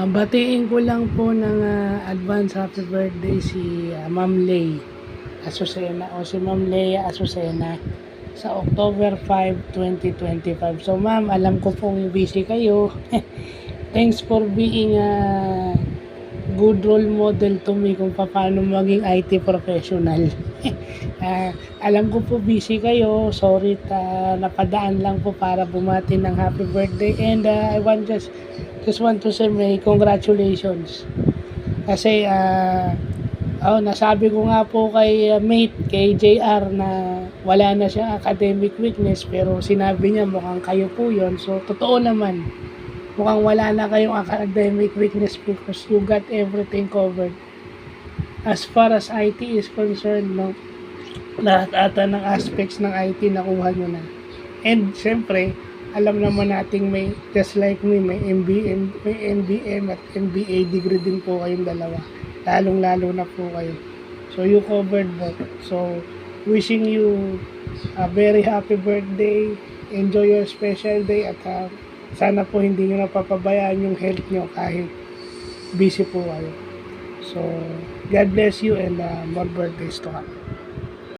Batiin ko lang po ng advance happy birthday si Ma'am Lay Azucena o si Ma'am Leia Azucena sa October 5, 2025. So ma'am, alam ko pong busy kayo. Thanks for being a good role model to me kung paano maging IT professional. Alam ko po busy kayo. Sorry, napadaan lang po para bumati ng happy birthday, and I just want to say may congratulations. Kasi nasabi ko nga po kay mate, kay JR, na wala na siya academic weakness, pero sinabi niya mukhang kayo po yon. So totoo naman, mukhang wala na kayong academic weakness because you got everything covered. As far as IT is concerned, no, lahat ata ng aspects ng IT nakuha nyo na. And syempre, alam naman nating may, just like me, may MBM at MBA degree din po kayong dalawa. Lalong-lalo na po kayo. So you covered both. So wishing you a very happy birthday. Enjoy your special day, at sana po hindi nyo napapabayaan yung health nyo kahit busy po kayo. So God bless you, and more birthdays to come.